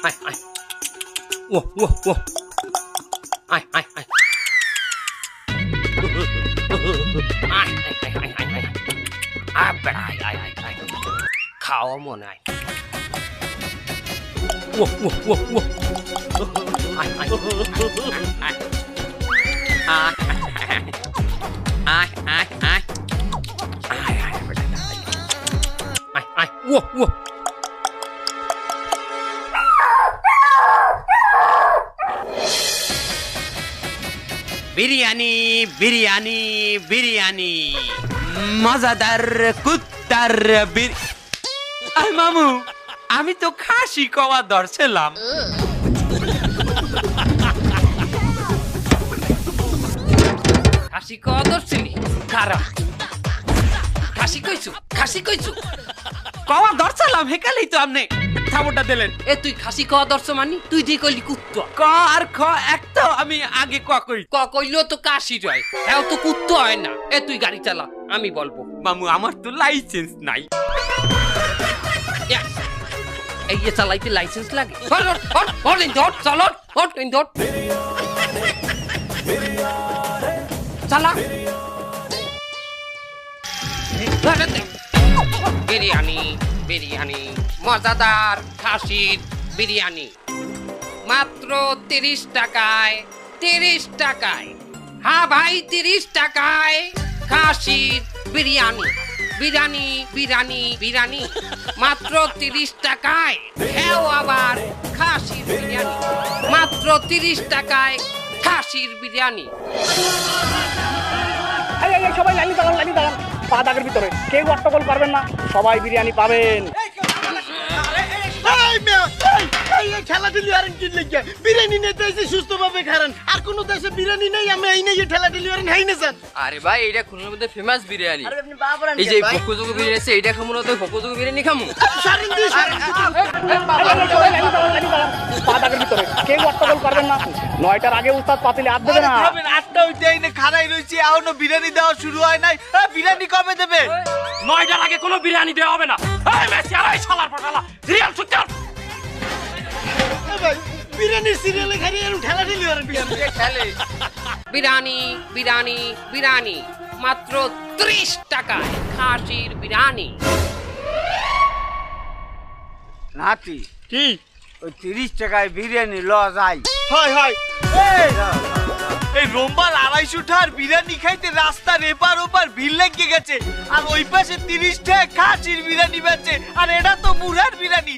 Ai, ai. Whoa, whoa, whoa. Ai, ai, ai. Ai, ai, ai, ai, ai, ai. Ai, বেড়া, ai, ai, ai, ai. খাওয়া মনে হয়। Whoa, whoa, whoa, whoa. Ai, ai, ai, ai. Ai, ai, ai, ai. Ai, ai, বেড়া, ai. Ai, ai, whoa, whoa. Biryani biryani biryani মজাদার কুত্তার মামু আমি তো খাসি কওয়া ধরছিলাম খাসি কওয়া ধরছিলি খারাপ খাসি কইছু কওয়া ধরছিলাম হেকালেই তো আপনি থামোটা দিলেন এ তুই খাসি কওয়া ধরছ মানি তুই দিয়ে কইলি কুত্তা ক আর খ এক তো আমি আগে কইলো তো কাশি যায় এও তো কুত্তা হয় না এ তুই গাড়ি চালা আমি বলবো মামু আমার তো লাইসেন্স নাই এই যে চালাইতে লাইসেন্স লাগে ধর চালা বিরিয়ানি বিরিয়ানি মজাদার খাসির বিরিয়ানি মাত্র 30 টাকায় 30 টাকায় হ্যাঁ ভাই 30 টাকায় খাসির বিরিয়ানি বিরিয়ানি বিরিয়ানি বিরিয়ানি মাত্র 30 টাকায় খেও আবার খাসির বিরিয়ানি মাত্র 30 টাকায় খাসির বিরিয়ানি সবাই লাইন দাঁড়ান পা দাগের ভিতরে কেউ অট্টগোল করবেন না সবাই বিরিয়ানি পাবেন খেলাধুলি আর কি লেগে বিরিয়ানি নিতে এসে সুস্থ ভাবে খারান আর কোন দেশে বিরিয়ানি নেই আমি এই নেই খেলাধুলি আর হাই না স্যার আরে ভাই এটা খুলনার মধ্যে ফেমাস বিরিয়ানি আরে আপনি বাবা এই যে ফকুজুগু বিরিয়ানি আছে এইটা খামু না তো ফকুজুগু বিরিয়ানি খামু সারিন দিস সবাই লাইন দাঁড়ান পা দাগের ভিতরে কেউ অট্টগোল করবেন না 9টার আগে উস্তাদ পাতিলে হাত দেবে না হবে 8টা হইতে আইনে খাড়াই রইছি এখনো বিরিয়ানি দেওয়া শুরু হয় নাই বিরিয়ানি কবে দেবে 9টার আগে কোনো বিরিয়ানি দেওয়া হবে না এই মেসি আর এই শালার পাঠালা সিরিয়াল ছুটতে ভাই বিরিয়ানি সিরিয়ালে খালি আর খেলাধুলি আর খেলে বিরিয়ানি বিরিয়ানি বিরিয়ানি মাত্র 30 টাকায় খাসির বিরিয়ানি নাতি কি ওই 30 টাকায় বিরিয়ানি ল যাই হয় হয় এই রোম্বার 250 টাকার বিরিয়ানি খাইতে রাস্তার এপার ওপার ভিড় লেগে গেছে আর ওই পাশে 30 টাকা খাসির বিরিয়ানি বেচে আর এটা তো মুরার বিরিয়ানি